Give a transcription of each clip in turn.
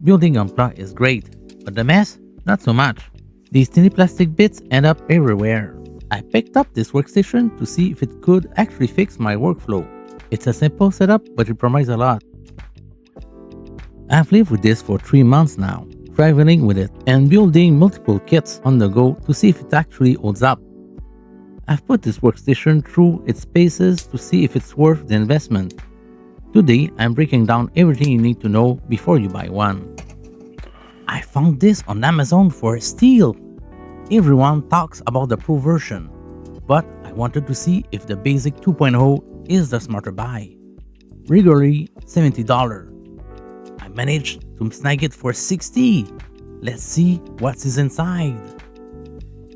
Building Gunpla is great, but the mess, not so much. These tiny plastic bits end up everywhere. I picked up this workstation to see if it could actually fix my workflow. It's a simple setup, but it provides a lot. I've lived with this for 3 months now, traveling with it and building multiple kits on the go to see if it actually holds up. I've put this workstation through its paces to see if it's worth the investment. Today, I'm breaking down everything you need to know before you buy one. I found this on Amazon for a steal. Everyone talks about the Pro version, but I wanted to see if the Basic 2.0 is the smarter buy. Regularly $70. I managed to snag it for $60. Let's see what is inside.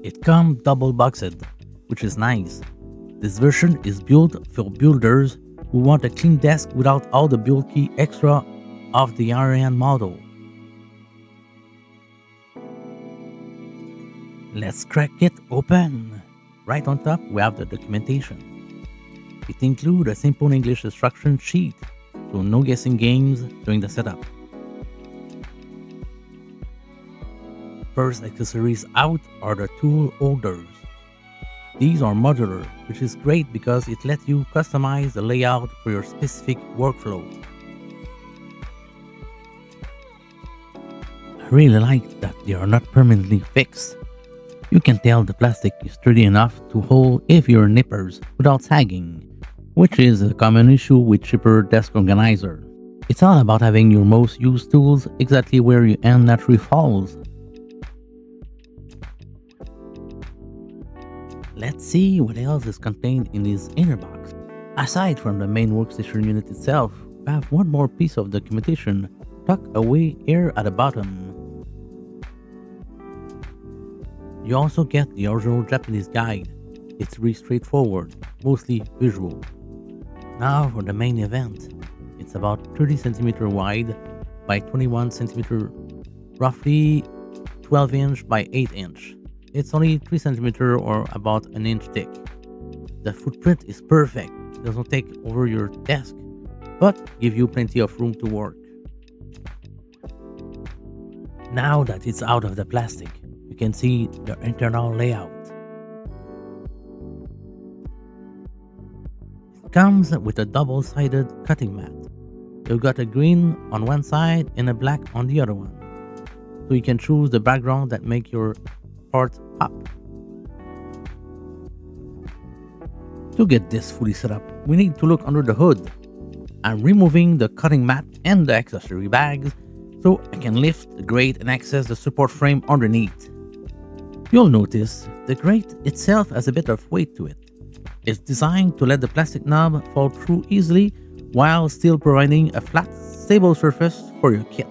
It comes double boxed, which is nice. This version is built for builders who want a clean desk without all the bulky extra of the higher-end model. Let's crack it open. Right on top, we have the documentation. It includes a simple English instruction sheet, so no guessing games during the setup. First accessories out are the tool holders. These are modular, which is great because it lets you customize the layout for your specific workflow. I really like that they are not permanently fixed. You can tell the plastic is sturdy enough to hold heavier nippers without sagging, which is a common issue with cheaper desk organizer. It's all about having your most used tools exactly where your hand naturally falls. Let's see what else is contained in this inner box. Aside from the main workstation unit itself, we have one more piece of documentation tucked away here at the bottom. You also get the original Japanese guide. It's really straightforward, mostly visual. Now for the main event. It's about 30 cm wide by 21 cm, roughly 12 inch by 8 inch. It's only 3 cm or about an inch thick. The footprint is perfect. It doesn't take over your desk, but give you plenty of room to work. Now that it's out of the plastic, you can see the internal layout. It comes with a double-sided cutting mat. You've got a green on one side and a black on the other one. So you can choose the background that make your part up. To get this fully set up, we need to look under the hood. I'm removing the cutting mat and the accessory bags so I can lift the grate and access the support frame underneath. You'll notice the grate itself has a bit of weight to it. It's designed to let the plastic knob fall through easily while still providing a flat, stable surface for your kit.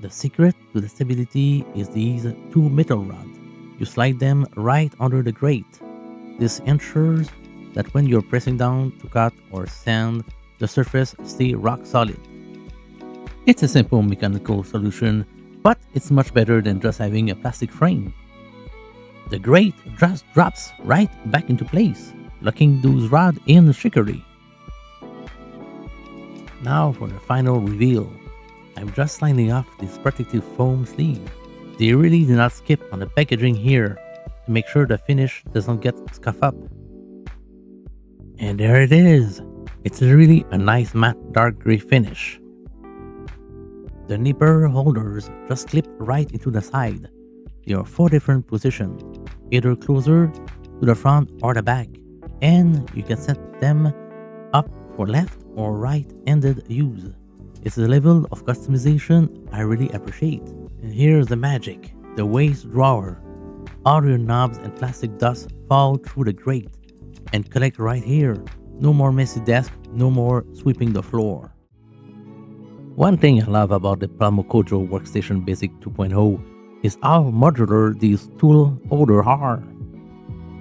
The secret to the stability is these two metal rods. You slide them right under the grate. This ensures that when you're pressing down to cut or sand, the surface stays rock solid. It's a simple mechanical solution, but it's much better than just having a plastic frame. The grate just drops right back into place, locking those rods in securely. Now for the final reveal. I'm just lining off this protective foam sleeve. They really do not skip on the packaging here to make sure the finish doesn't get scuffed up. And there it is. It's really a nice matte dark gray finish. The nipper holders just clip right into the side. There are 4 different positions, either closer to the front or the back, and you can set them up for left or right-handed use. It's a level of customization I really appreciate. And here's the magic, the waste drawer. All your knobs and plastic dust fall through the grate and collect right here. No more messy desk, no more sweeping the floor. One thing I love about the Plamokojo Workstation Basic 2.0 is how modular these tool holders are.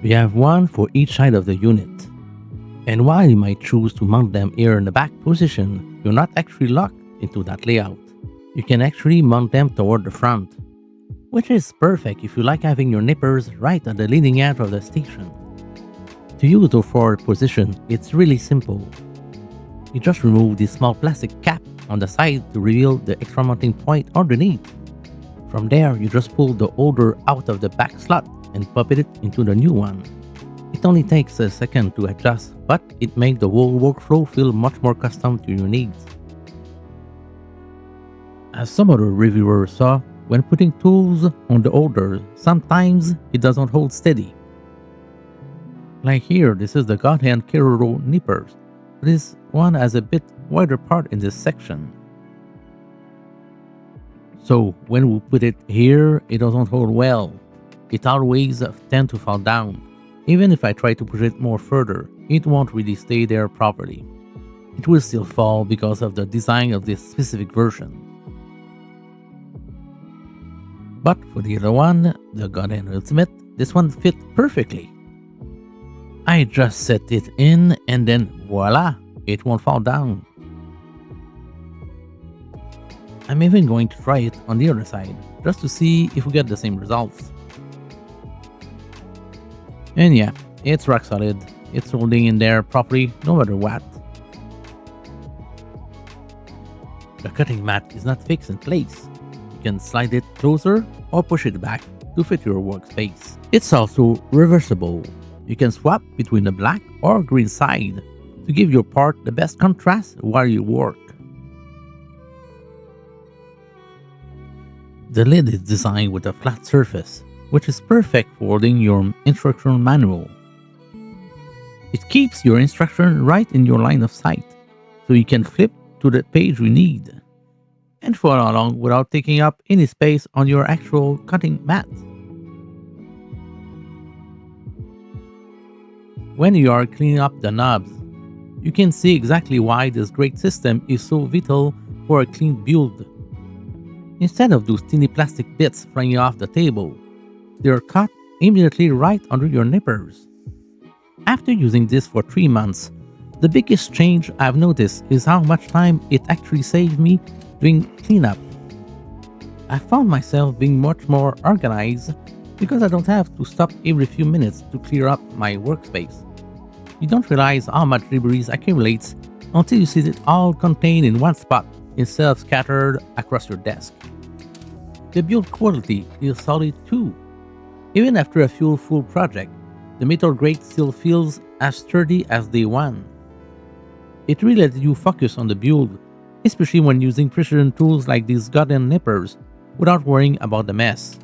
We have one for each side of the unit. And while you might choose to mount them here in the back position, you're not actually locked into that layout. You can actually mount them toward the front, which is perfect if you like having your nippers right at the leading edge of the station. To use the forward position, it's really simple. You just remove this small plastic cap on the side to reveal the extra mounting point underneath. From there, you just pull the holder out of the back slot and pop it into the new one. It only takes a second to adjust, but it makes the whole workflow feel much more custom to your needs. As some other reviewers saw, when putting tools on the holder, sometimes it doesn't hold steady. Like here, this is the GodHand Keroro Nippers. This one has a bit wider part in this section. So when we put it here, it doesn't hold well. It always tends to fall down. Even if I try to push it more further, it won't really stay there properly. It will still fall because of the design of this specific version. But for the other one, the GodHand Ultimate, this one fit perfectly. I just set it in and then voila, it won't fall down. I'm even going to try it on the other side, just to see if we get the same results. And yeah, it's rock solid. It's holding in there properly no matter what. The cutting mat is not fixed in place. You can slide it closer or push it back to fit your workspace. It's also reversible. You can swap between the black or green side to give your part the best contrast while you work. The lid is designed with a flat surface, which is perfect for holding your instruction manual. It keeps your instruction right in your line of sight, so you can flip to the page you need and follow along without taking up any space on your actual cutting mat. When you are cleaning up the knobs, you can see exactly why this Grate System is so vital for a clean build. Instead of those teeny plastic bits flying off the table, they are cut immediately right under your nippers. After using this for 3 months, the biggest change I've noticed is how much time it actually saved me doing cleanup. I found myself being much more organized because I don't have to stop every few minutes to clear up my workspace. You don't realize how much debris accumulates until you see it all contained in one spot instead of scattered across your desk. The build quality is solid too. Even after a full project, the metal grate still feels as sturdy as day one. It really lets you focus on the build, especially when using precision tools like these GodHand Nippers without worrying about the mess.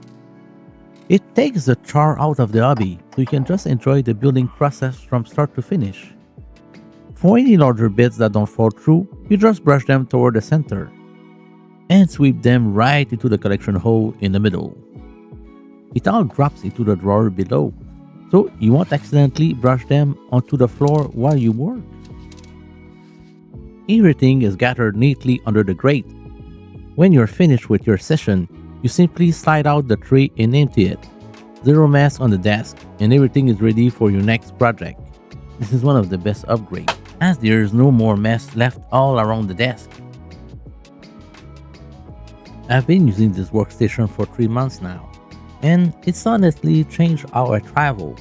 It takes the char out of the hobby, so you can just enjoy the building process from start to finish. For any larger bits that don't fall through, you just brush them toward the center and sweep them right into the collection hole in the middle. It all drops into the drawer below, so you won't accidentally brush them onto the floor while you work. Everything is gathered neatly under the grate. When you're finished with your session, you simply slide out the tray and empty it. Zero mess on the desk, and everything is ready for your next project. This is one of the best upgrades, as there is no more mess left all around the desk. I've been using this workstation for 3 months now, and it's honestly changed how I travel.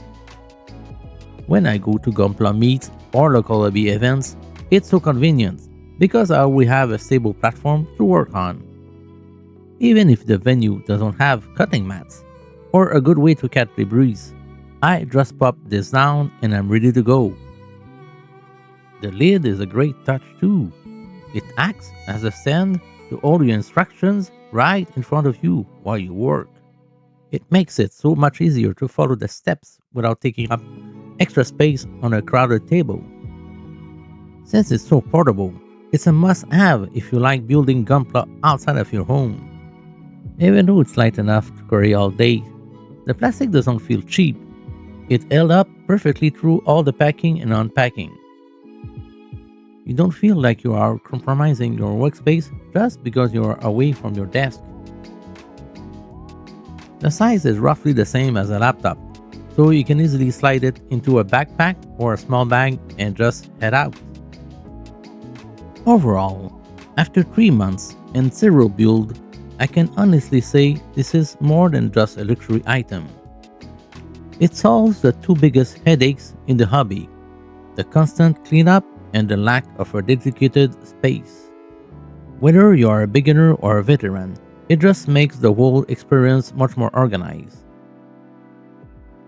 When I go to Gunpla meets or local hobby events, it's so convenient because I always have a stable platform to work on. Even if the venue doesn't have cutting mats or a good way to cut debris, I just pop this down and I'm ready to go. The lid is a great touch too. It acts as a stand to hold your instructions right in front of you while you work. It makes it so much easier to follow the steps without taking up extra space on a crowded table. Since it's so portable, it's a must-have if you like building Gunpla outside of your home. Even though it's light enough to carry all day, the plastic doesn't feel cheap. It held up perfectly through all the packing and unpacking. You don't feel like you are compromising your workspace just because you are away from your desk. The size is roughly the same as a laptop, so you can easily slide it into a backpack or a small bag and just head out. Overall, after 3 months and 0 build, I can honestly say this is more than just a luxury item. It solves the 2 biggest headaches in the hobby: the constant cleanup and the lack of a dedicated space. Whether you are a beginner or a veteran, it just makes the whole experience much more organized.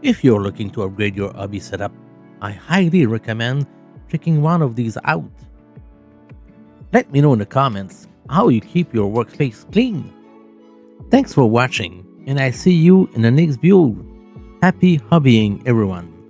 If you're looking to upgrade your hobby setup, I highly recommend checking one of these out. Let me know in the comments how you keep your workspace clean. Thanks for watching, and I see you in the next video. Happy hobbying, everyone!